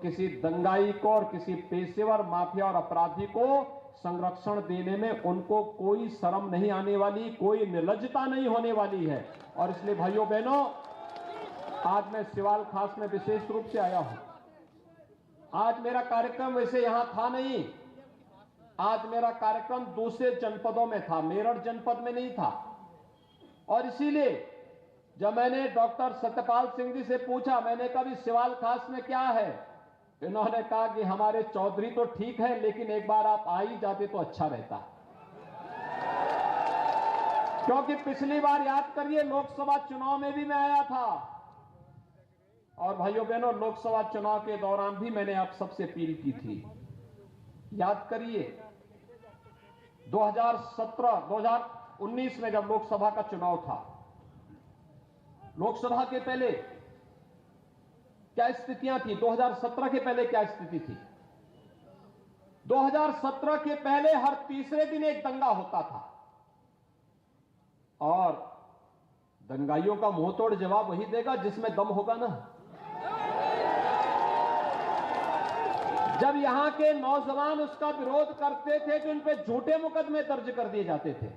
किसी दंगाई को और किसी पेशेवर माफिया और अपराधी को संरक्षण देने में उनको कोई शर्म नहीं आने वाली, कोई निर्लज्जता नहीं होने वाली है। और इसलिए भाइयों बहनों, आज मैं सिवाल खास में विशेष रूप से आया हूं। आज मेरा कार्यक्रम वैसे यहां था नहीं, आज मेरा कार्यक्रम दूसरे जनपदों में था, मेरठ जनपद में नहीं था। और इसीलिए जब मैंने डॉक्टर सत्यपाल सिंह जी से पूछा, मैंने कहा सिवाल खास में क्या है, इन्होंने कहा कि हमारे चौधरी तो ठीक है, लेकिन एक बार आप आ ही जाते तो अच्छा रहता। क्योंकि पिछली बार याद करिए, लोकसभा चुनाव में भी मैं आया था। और भाइयों बहनों, लोकसभा चुनाव के दौरान भी मैंने आप सबसे अपील की थी। याद करिए 2019 में जब लोकसभा का चुनाव था, लोकसभा के पहले क्या स्थितियां थी, 2017 के पहले क्या स्थिति थी। 2017 के पहले हर तीसरे दिन एक दंगा होता था, और दंगाइयों का मुंहतोड़ जवाब वही देगा जिसमें दम होगा ना। जब यहां के नौजवान उसका विरोध करते थे तो उन पे झूठे मुकदमे दर्ज कर दिए जाते थे,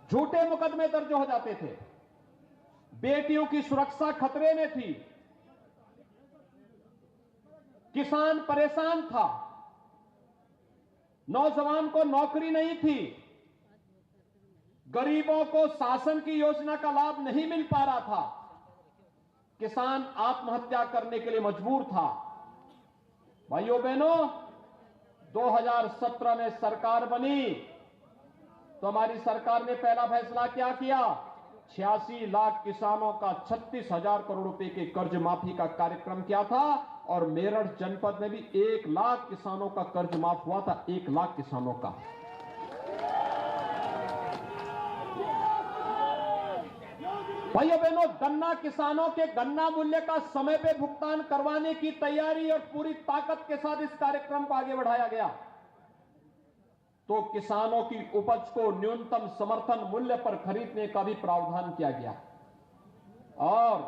झूठे मुकदमे दर्ज हो जाते थे। बेटियों की सुरक्षा खतरे में थी, किसान परेशान था, नौजवान को नौकरी नहीं थी, गरीबों को शासन की योजना का लाभ नहीं मिल पा रहा था, किसान आत्महत्या करने के लिए मजबूर था। भाइयों बहनों, 2017 में सरकार बनी तो हमारी सरकार ने पहला फैसला क्या किया, 86 लाख किसानों का 36,000 करोड़ रुपए के कर्ज माफी का कार्यक्रम किया था। और मेरठ जनपद में भी 1 लाख किसानों का कर्ज माफ हुआ था, 1 लाख किसानों का। भाइयों बहनों, गन्ना किसानों के गन्ना मूल्य का समय पे भुगतान करवाने की तैयारी और पूरी ताकत के साथ इस कार्यक्रम को आगे बढ़ाया गया। तो किसानों की उपज को न्यूनतम समर्थन मूल्य पर खरीदने का भी प्रावधान किया गया। और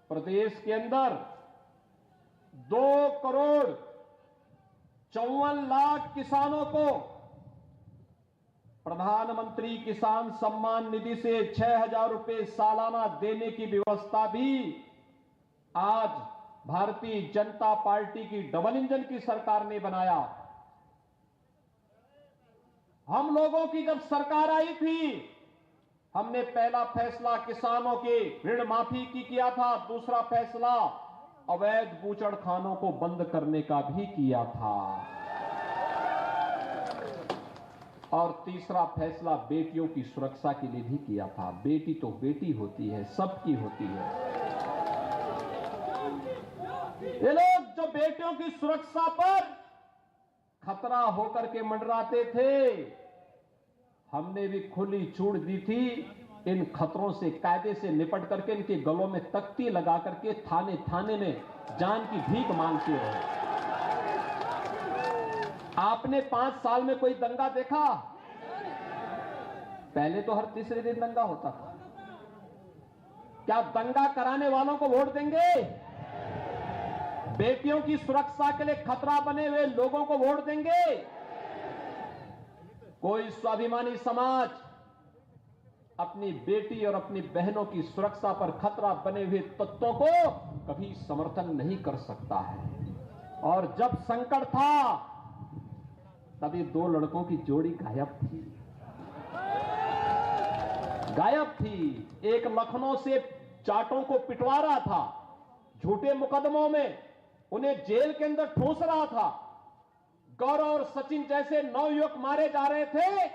प्रदेश के अंदर 2,54,00,000 किसानों को प्रधानमंत्री किसान सम्मान निधि से 6,000 रुपए सालाना देने की व्यवस्था भी आज भारतीय जनता पार्टी की डबल इंजन की सरकार ने बनाया। हम लोगों की जब सरकार आई थी, हमने पहला फैसला किसानों के ऋण माफी की किया था, दूसरा फैसला अवैध बूचड़खानों को बंद करने का भी किया था, और तीसरा फैसला बेटियों की सुरक्षा के लिए भी किया था। बेटी तो बेटी होती है, सबकी होती है। ये लोग जो बेटियों की सुरक्षा पर खतरा होकर के मंडराते थे, हमने भी खुली छूट दी थी इन खतरों से कायदे से निपट करके इनके गलों में तख्ती लगा करके थाने थाने में जान की भीख मांगते रहे। आपने 5 साल में कोई दंगा देखा? पहले तो हर तीसरे दिन दंगा होता था। क्या दंगा कराने वालों को वोट देंगे? बेटियों की सुरक्षा के लिए खतरा बने हुए लोगों को वोट देंगे? कोई स्वाभिमानी समाज अपनी बेटी और अपनी बहनों की सुरक्षा पर खतरा बने हुए तत्वों को कभी समर्थन नहीं कर सकता है। और जब संकट था, तभी 2 लड़कों की जोड़ी गायब थी। एक लखनऊ से जाटों को पिटवा रहा था, झूठे मुकदमों में उन्हें जेल के अंदर ठूंस रहा था। गौरव और सचिन जैसे 9 युवक मारे जा रहे थे,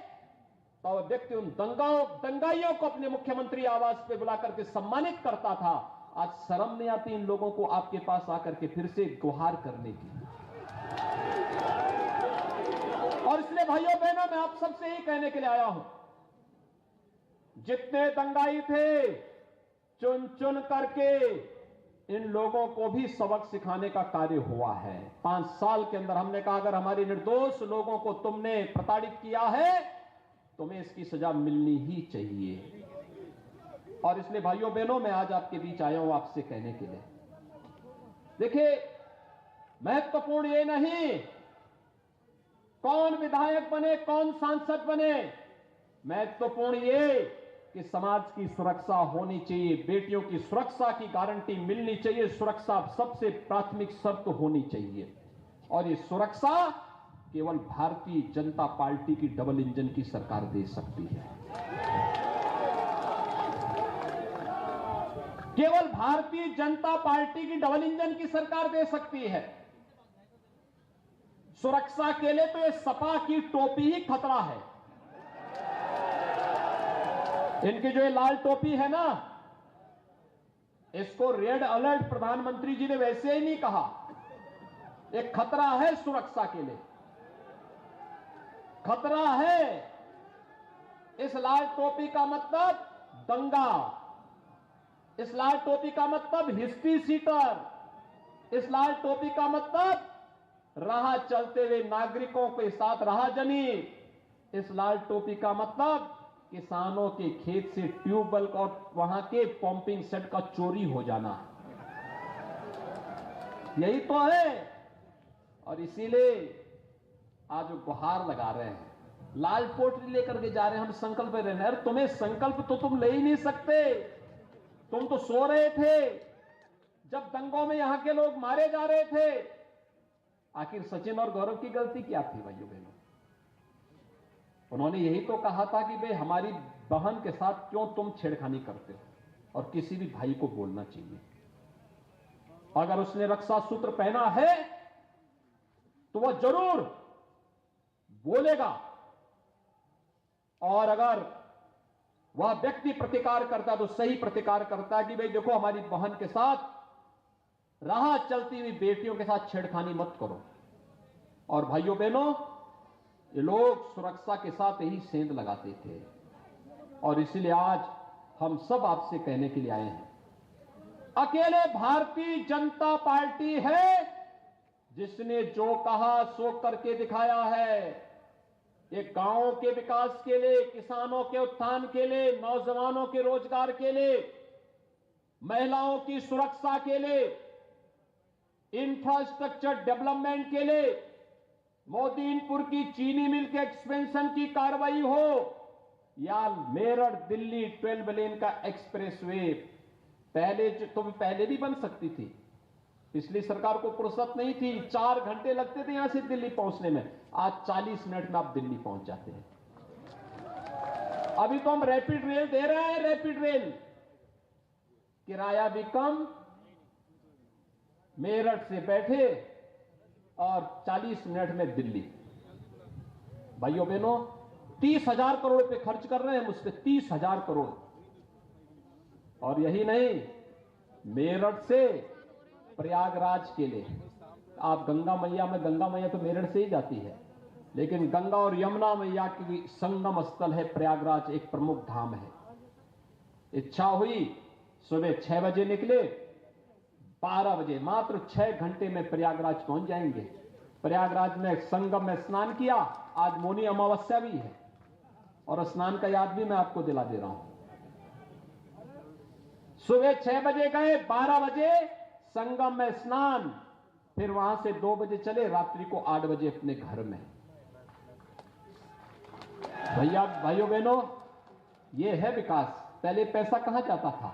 तो व्यक्ति उन दंगाइयों को अपने मुख्यमंत्री आवास पे बुला करके सम्मानित करता था। आज शर्म नहीं आती इन लोगों को आपके पास आकर के फिर से गुहार करने की। और इसलिए भाइयों बहनों, मैं आप सबसे ही कहने के लिए आया हूं, जितने दंगाई थे चुन चुन करके इन लोगों को भी सबक सिखाने का कार्य हुआ है। 5 साल के अंदर हमने कहा, अगर हमारी निर्दोष लोगों को तुमने प्रताड़ित किया है, तुम्हें इसकी सजा मिलनी ही चाहिए। और इसलिए भाइयों बहनों, मैं आज आपके बीच आया हूं आपसे कहने के लिए, देखिए, महत्वपूर्ण ये नहीं कौन विधायक बने, कौन सांसद बने, महत्वपूर्ण ये कि समाज की सुरक्षा होनी चाहिए, बेटियों की सुरक्षा की गारंटी मिलनी चाहिए, सुरक्षा सबसे प्राथमिक शर्त होनी चाहिए। और ये सुरक्षा केवल भारतीय जनता पार्टी की डबल इंजन की सरकार दे सकती है। केवल भारतीय जनता पार्टी की डबल इंजन की सरकार दे सकती है। सुरक्षा के लिए तो ये सपा की टोपी ही खतरा है। इनकी जो ये लाल टोपी है ना, इसको रेड अलर्ट प्रधानमंत्री जी ने वैसे ही नहीं कहा, एक खतरा है सुरक्षा के लिए, खतरा है। इस लाल टोपी का मतलब दंगा, इस लाल टोपी का मतलब हिस्ट्री सीटर, इस लाल टोपी का मतलब राह चलते हुए नागरिकों के साथ राहजनी, इस लाल टोपी का मतलब किसानों के खेत से ट्यूबवेल और वहां के पंपिंग सेट का चोरी हो जाना, यही तो है। और इसीलिए आज गुहार लगा रहे हैं, लाल पोटली लेकर के जा रहे हैं, हम संकल्प ले रहे हैं। अरे तुम्हें संकल्प तो तुम ले ही नहीं सकते, तुम तो सो रहे थे जब दंगों में यहां के लोग मारे जा रहे थे। आखिर सचिन और गौरव की गलती क्या थी भाइयों बहनों? उन्होंने यही तो कहा था कि भाई हमारी बहन के साथ क्यों तुम छेड़खानी करते हो, और किसी भी भाई को बोलना चाहिए। अगर उसने रक्षा सूत्र पहना है तो वह जरूर बोलेगा, और अगर वह व्यक्ति प्रतिकार करता है तो सही प्रतिकार करता है कि भाई देखो हमारी बहन के साथ, राह चलती हुई बेटियों के साथ छेड़खानी मत करो। और भाइयों बहनों, ये लोग सुरक्षा के साथ यही सेंध लगाते थे, और इसलिए आज हम सब आपसे कहने के लिए आए हैं, अकेले भारतीय जनता पार्टी है जिसने जो कहा सो करके दिखाया है। एक गांवों के विकास के लिए, किसानों के उत्थान के लिए, नौजवानों के रोजगार के लिए, महिलाओं की सुरक्षा के लिए, इंफ्रास्ट्रक्चर डेवलपमेंट के लिए, मोदीनपुर की चीनी मिल के एक्सपेंशन की कार्रवाई हो, या मेरठ दिल्ली 12 लेन का एक्सप्रेसवे, पहले भी बन सकती थी, पिछली सरकार को फुर्सत नहीं थी, 4 घंटे लगते थे यहां से दिल्ली पहुंचने में, आज 40 मिनट में आप दिल्ली पहुंच जाते हैं। अभी तो हम रैपिड रेल दे रहे हैं, रैपिड रेल, किराया भी कम, मेरठ से बैठे और 40 मिनट में दिल्ली। भाइयों बहनों, 30,000 करोड़ रुपए खर्च कर रहे हैं मुझ पे, 30,000 करोड़। और यही नहीं, मेरठ से प्रयागराज के लिए आप गंगा मैया में, गंगा मैया तो मेरठ से ही जाती है, लेकिन गंगा और यमुना मैया की संगम स्थल है प्रयागराज, एक प्रमुख धाम है। इच्छा हुई सुबह 6 बजे निकले, 12 बजे, मात्र 6 घंटे में प्रयागराज पहुंच जाएंगे। प्रयागराज में संगम में स्नान किया, आज मौनी अमावस्या भी है, और स्नान का याद भी मैं आपको दिला दे रहा हूं। सुबह 6 बजे गए, 12 बजे संगम में स्नान, फिर वहां से 2 बजे चले, रात्रि को 8 बजे अपने घर में। भाइयों बहनों, ये है विकास। पहले पैसा कहां जाता था?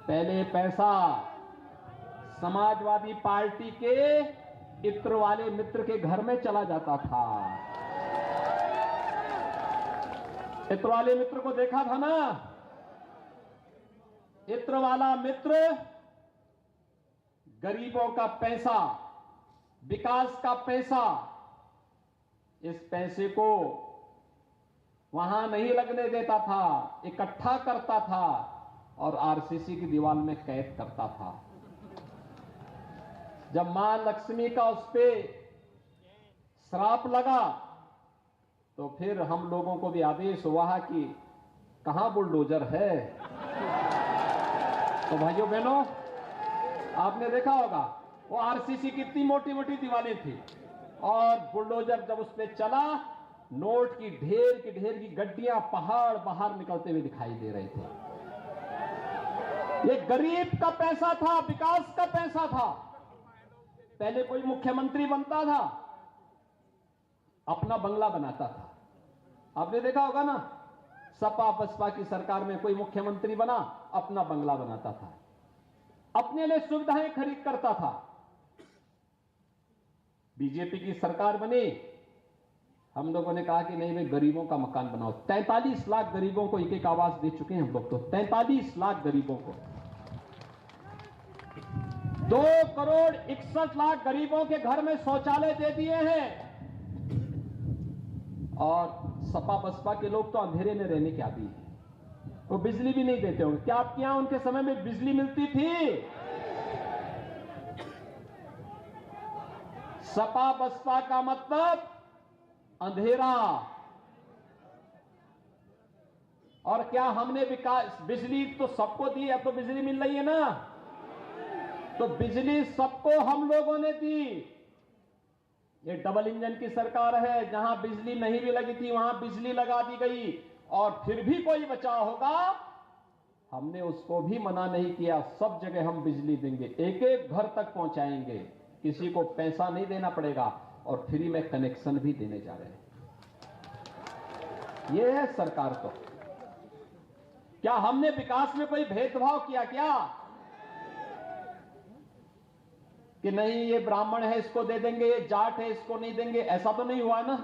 पहले पैसा समाजवादी पार्टी के इत्र वाले मित्र के घर में चला जाता था। इत्र वाले मित्र को देखा था ना, इत्र वाला मित्र गरीबों का पैसा, विकास का पैसा, इस पैसे को वहां नहीं लगने देता था, इकट्ठा करता था और आरसीसी की दीवार में कैद करता था। जब मां लक्ष्मी का उस पे श्राप लगा तो फिर हम लोगों को भी आदेश हुआ कि कहां बुलडोजर है। तो भाइयों बहनों, आपने देखा होगा वो आरसीसी की इतनी मोटी मोटी दीवारें थी, और बुलडोजर जब उस पर चला, नोट की ढेर की गड्डियां पहाड़ बाहर निकलते हुए दिखाई दे रहे थे। ये गरीब का पैसा था, विकास का पैसा था। पहले कोई मुख्यमंत्री बनता था, अपना बंगला बनाता था। आपने देखा होगा ना, सपा बसपा की सरकार में कोई मुख्यमंत्री बना, अपना बंगला बनाता था, अपने लिए सुविधाएं खरीद करता था। बीजेपी की सरकार बनी, हम लोगों ने कहा कि नहीं भाई, गरीबों का मकान बनाओ। 43 लाख गरीबों को एक एक आवास दे चुके हैं हम लोग। तो 43 लाख गरीबों को, 2,61,00,000 गरीबों के घर में शौचालय दे दिए हैं। और सपा बसपा के लोग तो अंधेरे में रहने के आदी हैं, वो बिजली भी नहीं देते होंगे। क्या आपके यहां उनके समय में बिजली मिलती थी? सपा बसपा का मतलब अंधेरा। और क्या हमने विकास, बिजली तो सबको दी, अब तो बिजली मिल रही है ना, तो बिजली सबको हम लोगों ने दी। ये डबल इंजन की सरकार है, जहां बिजली नहीं भी लगी थी वहां बिजली लगा दी गई। और फिर भी कोई बचाव होगा, हमने उसको भी मना नहीं किया। सब जगह हम बिजली देंगे, एक एक घर तक पहुंचाएंगे, किसी को पैसा नहीं देना पड़ेगा, और फ्री में कनेक्शन भी देने जा रहे हैं। यह है सरकार। तो क्या हमने विकास में कोई भेदभाव किया क्या? कि नहीं ये ब्राह्मण है इसको दे देंगे, ये जाट है इसको नहीं देंगे, ऐसा तो नहीं हुआ ना।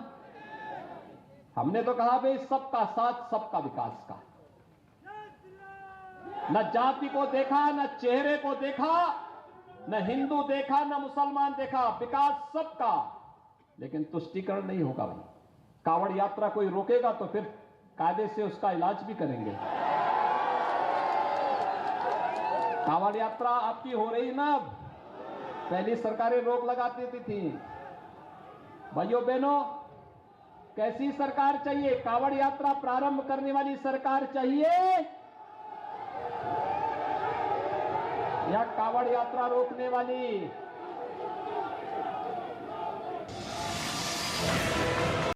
हमने तो कहा भाई सबका साथ, सबका विकास का। न जाति को देखा, न चेहरे को देखा, न हिंदू देखा, न मुसलमान देखा, विकास सबका। लेकिन तुष्टीकरण नहीं होगा भाई। कांवड़ यात्रा कोई रोकेगा तो फिर कायदे से उसका इलाज भी करेंगे। कांवड़ यात्रा आपकी हो रही ना, अब पहली सरकारें रोक लगा देती थी। भाइयों बहनों, कैसी सरकार चाहिए? कांवड़ यात्रा प्रारंभ करने वाली सरकार चाहिए या कांवड़ यात्रा रोकने वाली?